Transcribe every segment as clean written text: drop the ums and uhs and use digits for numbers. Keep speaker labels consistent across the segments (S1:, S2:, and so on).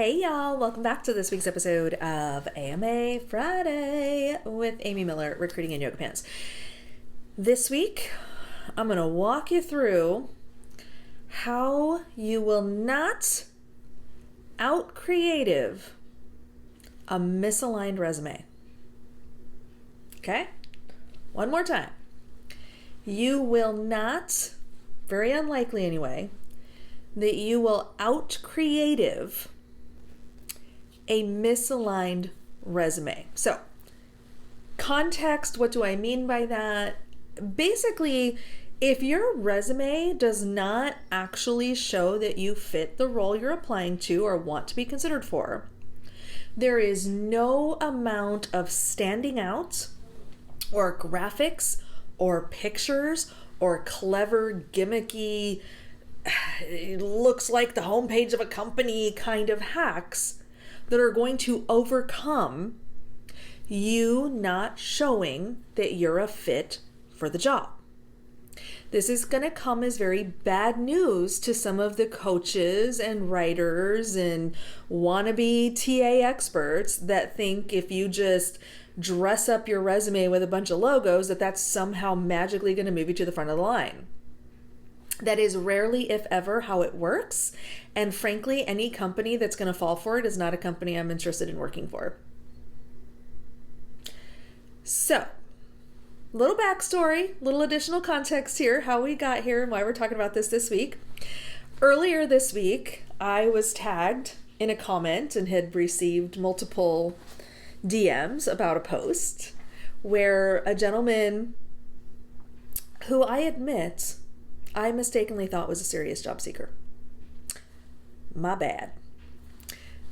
S1: Hey y'all, welcome back to this week's episode of AMA Friday with Amy Miller, Recruiting in Yoga Pants. This week, I'm going to walk you through how you will not out-creative a misaligned resume. Okay? One more time. You will not, very unlikely anyway, that you will out-creative a misaligned resume. So, context, what do I mean by that? Basically, if your resume does not actually show that you fit the role you're applying to or want to be considered for, there is no amount of standing out or graphics or pictures or clever, gimmicky, it looks like the homepage of a company kind of hacks that are going to overcome you not showing that you're a fit for the job. This is going to come as very bad news to some of the coaches and writers and wannabe TA experts that think if you just dress up your resume with a bunch of logos, that's somehow magically going to move you to the front of the line. That is rarely, if ever, how it works. And frankly, any company that's going to fall for it is not a company I'm interested in working for. So, little backstory, little additional context here, how we got here and why we're talking about this week. Earlier this week, I was tagged in a comment and had received multiple DMs about a post where a gentleman who I admit I mistakenly thought was a serious job seeker. My bad.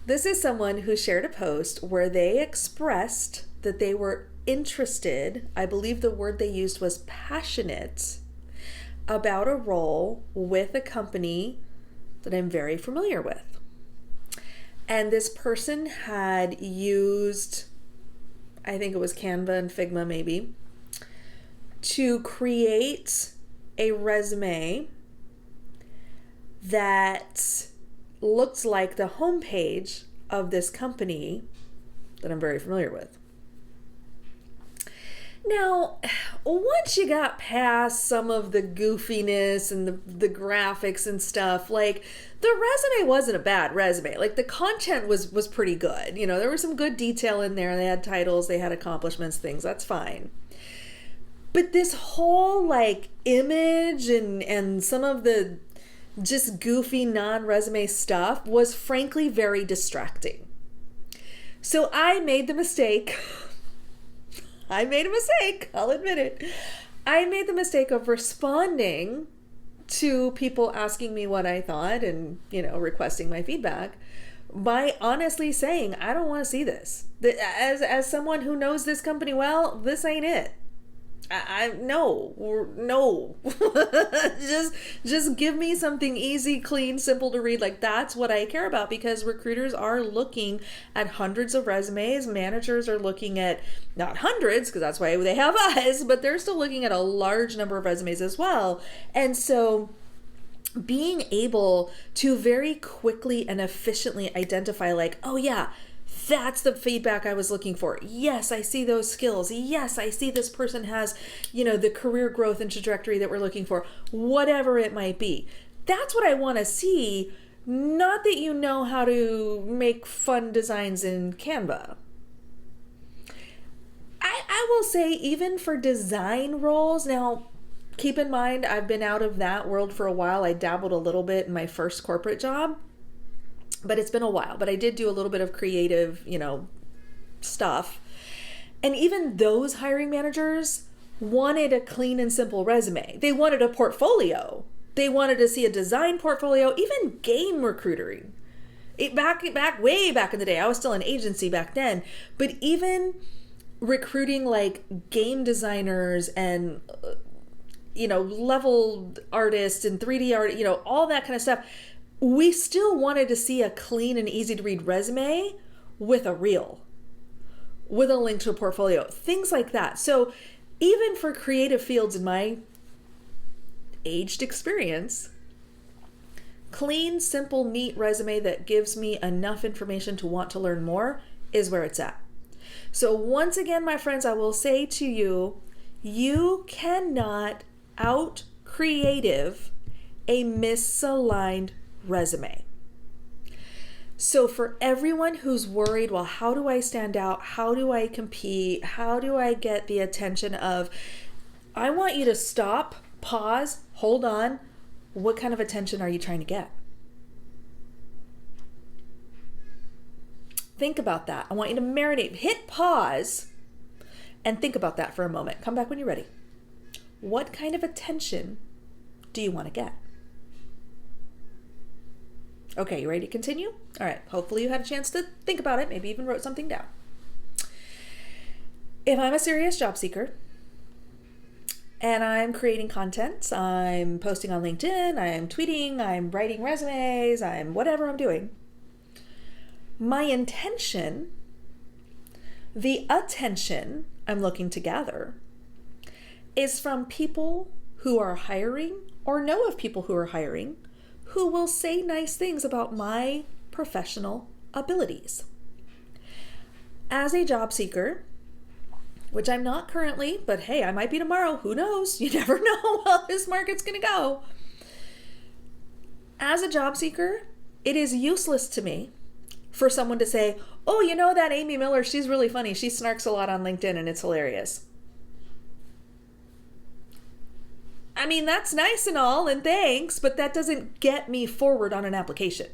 S1: This is someone who shared a post where they expressed that they were interested, I believe the word they used was passionate, about a role with a company that I'm very familiar with. And this person had used, I think it was Canva and Figma maybe, to create a resume that looked like the homepage of this company that I'm very familiar with. Now, once you got past some of the goofiness and the graphics and stuff, like the resume wasn't a bad resume. Like the content was pretty good. You know, there was some good detail in there. They had titles, they had accomplishments, things. That's fine. But this whole like image and some of the just goofy non-resume stuff was frankly very distracting. So I made the mistake. I'll admit it. I made the mistake of responding to people asking me what I thought and, requesting my feedback by honestly saying, I don't want to see this. As someone who knows this company well, this ain't it. No. just give me something easy, clean, simple to read. Like that's what I care about, because recruiters are looking at hundreds of resumes. Managers are looking at not hundreds, because that's why they have us, but they're still looking at a large number of resumes as well. And so being able to very quickly and efficiently identify like, oh yeah, that's the feedback I was looking for. Yes, I see those skills. Yes, I see this person has, the career growth and trajectory that we're looking for, whatever it might be. That's what I want to see, not that you know how to make fun designs in Canva. I will say even for design roles, now keep in mind, I've been out of that world for a while. I dabbled a little bit in my first corporate job. But it's been a while. But I did do a little bit of creative, stuff. And even those hiring managers wanted a clean and simple resume. They wanted a portfolio. They wanted to see a design portfolio, even game recruiting. Way back in the day. I was still an agency back then. But even recruiting like game designers and, level artists and 3D art, all that kind of stuff. We still wanted to see a clean and easy to read resume with a reel, with a link to a portfolio, things like that. So even for creative fields in my aged experience, clean, simple, neat resume that gives me enough information to want to learn more is where it's at. So once again, my friends, I will say to you, you cannot out-creative a misaligned resume. So for everyone who's worried, well, how do I stand out? How do I compete? How do I get the attention of, I want you to stop, pause, hold on. What kind of attention are you trying to get? Think about that. I want you to marinate. Hit pause and think about that for a moment. Come back when you're ready. What kind of attention do you want to get? Okay, you ready to continue? All right, hopefully you had a chance to think about it, maybe even wrote something down. If I'm a serious job seeker and I'm creating content, I'm posting on LinkedIn, I'm tweeting, I'm writing resumes, I'm whatever I'm doing, my intention, the attention I'm looking to gather, is from people who are hiring or know of people who are hiring who will say nice things about my professional abilities. As a job seeker, which I'm not currently, but hey, I might be tomorrow, who knows? You never know how this market's gonna go. As a job seeker, it is useless to me for someone to say, oh, you know that Amy Miller, she's really funny. She snarks a lot on LinkedIn and it's hilarious. I mean, that's nice and all, and thanks, but that doesn't get me forward on an application.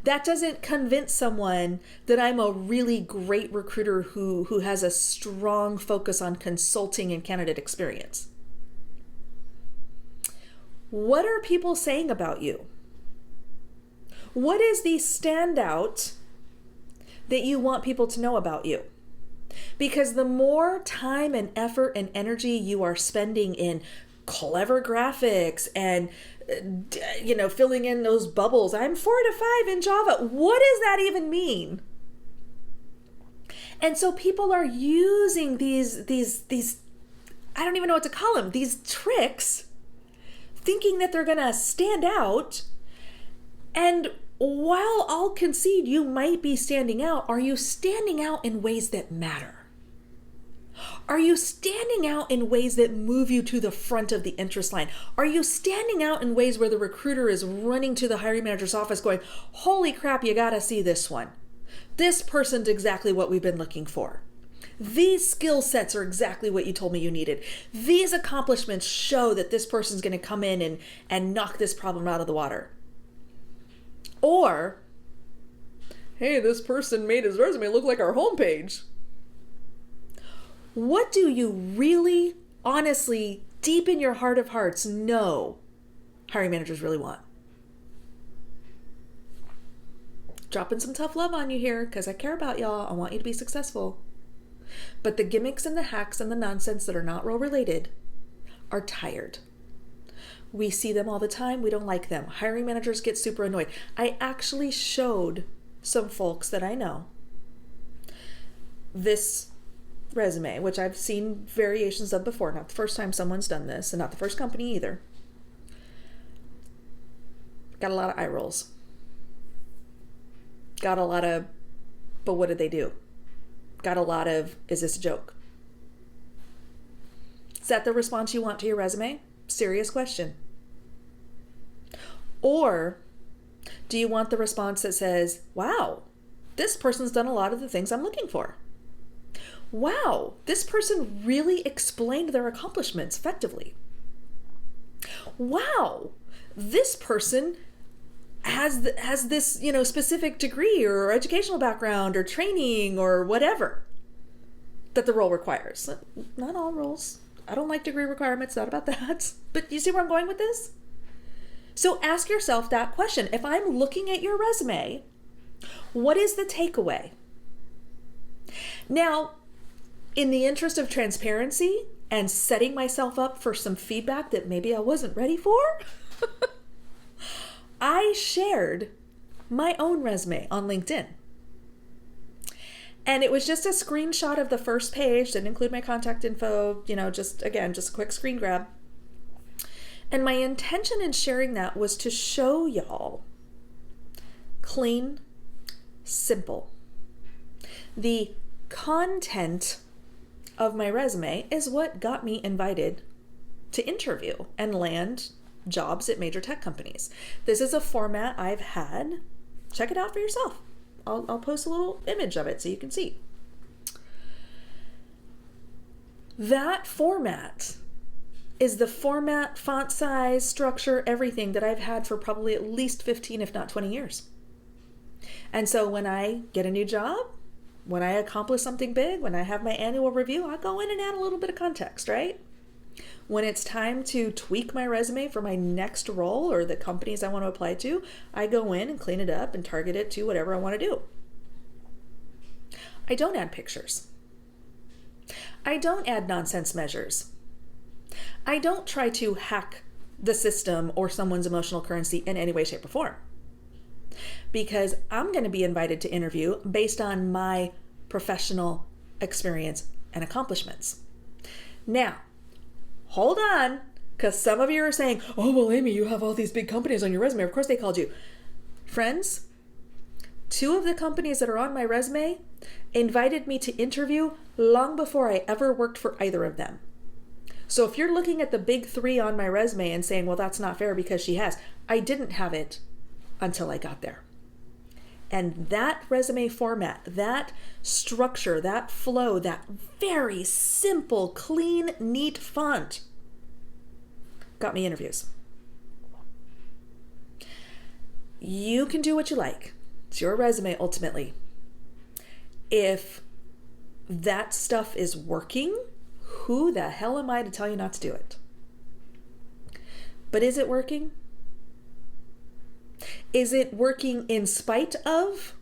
S1: That doesn't convince someone that I'm a really great recruiter who has a strong focus on consulting and candidate experience. What are people saying about you? What is the standout that you want people to know about you? Because the more time and effort and energy you are spending in clever graphics and, filling in those bubbles, I'm 4 to 5 in Java. What does that even mean? And so people are using these, I don't even know what to call them, these tricks, thinking that they're going to stand out. And while I'll concede you might be standing out, are you standing out in ways that matter? Are you standing out in ways that move you to the front of the interest line? Are you standing out in ways where the recruiter is running to the hiring manager's office going, holy crap, you gotta see this one. This person's exactly what we've been looking for. These skill sets are exactly what you told me you needed. These accomplishments show that this person's gonna come in and knock this problem out of the water. Or, hey, this person made his resume look like our homepage. What do you really, honestly, deep in your heart of hearts know hiring managers really want? Dropping some tough love on you here because I care about y'all. I want you to be successful. But the gimmicks and the hacks and the nonsense that are not role related are tired. We see them all the time. We don't like them. Hiring managers get super annoyed. I actually showed some folks that I know this resume, which I've seen variations of before. Not the first time someone's done this, and not the first company either. Got a lot of eye rolls. Got a lot of, but what did they do? Got a lot of, is this a joke? Is that the response you want to your resume? Serious question. Or do you want the response that says, wow, this person's done a lot of the things I'm looking for. Wow, this person really explained their accomplishments effectively. Wow, this person has this, specific degree or educational background or training or whatever that the role requires. Not all roles. I don't like degree requirements, not about that. But you see where I'm going with this? So ask yourself that question. If I'm looking at your resume, what is the takeaway? Now, in the interest of transparency and setting myself up for some feedback that maybe I wasn't ready for, I shared my own resume on LinkedIn. And it was just a screenshot of the first page, didn't include my contact info, just a quick screen grab. And my intention in sharing that was to show y'all clean, simple. The content of my resume is what got me invited to interview and land jobs at major tech companies. This is a format I've had. Check it out for yourself. I'll post a little image of it so you can see. That format is the format, font size, structure, everything that I've had for probably at least 15, if not 20 years. And so when I get a new job, when I accomplish something big, when I have my annual review, I go in and add a little bit of context, right? When it's time to tweak my resume for my next role or the companies I want to apply to, I go in and clean it up and target it to whatever I want to do. I don't add pictures. I don't add nonsense measures. I don't try to hack the system or someone's emotional currency in any way, shape, or form. Because I'm going to be invited to interview based on my professional experience and accomplishments. Now, hold on, because some of you are saying, oh, well, Amy, you have all these big companies on your resume. Of course they called you. Friends, 2 of the companies that are on my resume invited me to interview long before I ever worked for either of them. So if you're looking at the big 3 on my resume and saying, well, that's not fair because she has, I didn't have it until I got there. And that resume format, that structure, that flow, that very simple, clean, neat font got me interviews. You can do what you like. It's your resume ultimately. If that stuff is working, who the hell am I to tell you not to do it? But is it working? Is it working in spite of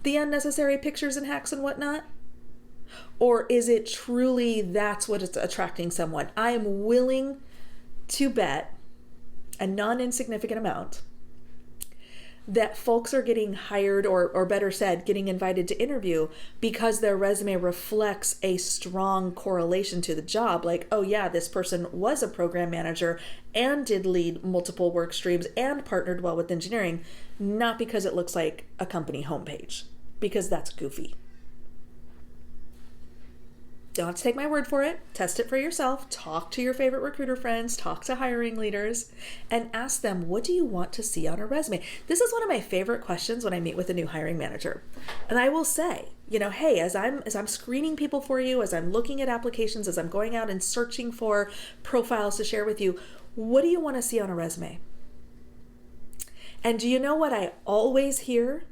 S1: the unnecessary pictures and hacks and whatnot? Or is it truly that's what is attracting someone? I am willing to bet a non-insignificant amount that folks are getting hired, or better said, getting invited to interview because their resume reflects a strong correlation to the job. Like, oh yeah, this person was a program manager and did lead multiple work streams and partnered well with engineering, not because it looks like a company homepage, because that's goofy. Don't have to take my word for it. Test it for yourself. Talk to your favorite recruiter friends, talk to hiring leaders, and ask them, what do you want to see on a resume? This is one of my favorite questions when I meet with a new hiring manager. And I will say, hey, as I'm screening people for you, as I'm looking at applications, as I'm going out and searching for profiles to share with you, what do you want to see on a resume? And do you know what I always hear?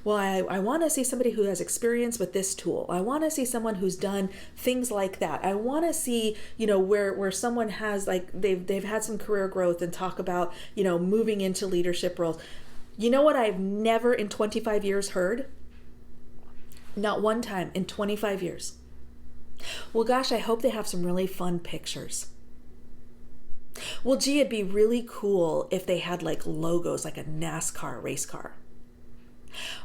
S1: Well, I want to see somebody who has experience with this tool. I want to see someone who's done things like that. I want to see, where someone has they've had some career growth and talk about, moving into leadership roles. You know what I've never in 25 years heard? Not one time in 25 years. Well, gosh, I hope they have some really fun pictures. Well, gee, it'd be really cool if they had logos like a NASCAR race car.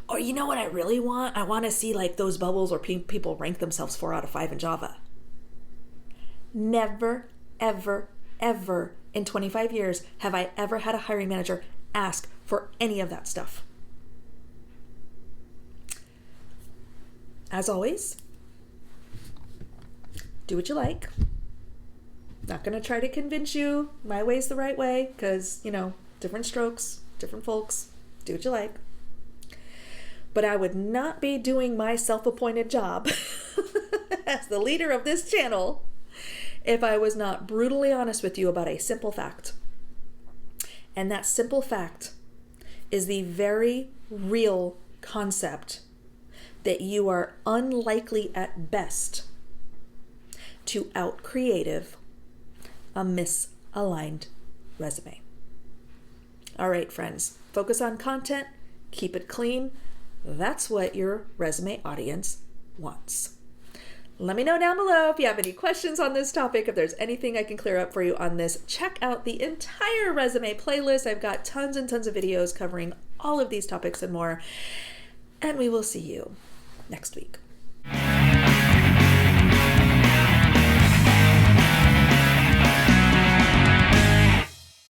S1: Or you know what I really want? I want to see those bubbles where people rank themselves 4 out of 5 in Java. Never, ever, ever in 25 years have I ever had a hiring manager ask for any of that stuff. As always, do what you like. Not going to try to convince you my way's the right way because, different strokes, different folks. Do what you like. But I would not be doing my self-appointed job as the leader of this channel if I was not brutally honest with you about a simple fact. And that simple fact is the very real concept that you are unlikely at best to out-creative a misaligned resume. All right, friends, focus on content, keep it clean. That's what your resume audience wants. Let me know down below if you have any questions on this topic, if there's anything I can clear up for you on this. Check out the entire resume playlist. I've got tons and tons of videos covering all of these topics and more. And we will see you next week.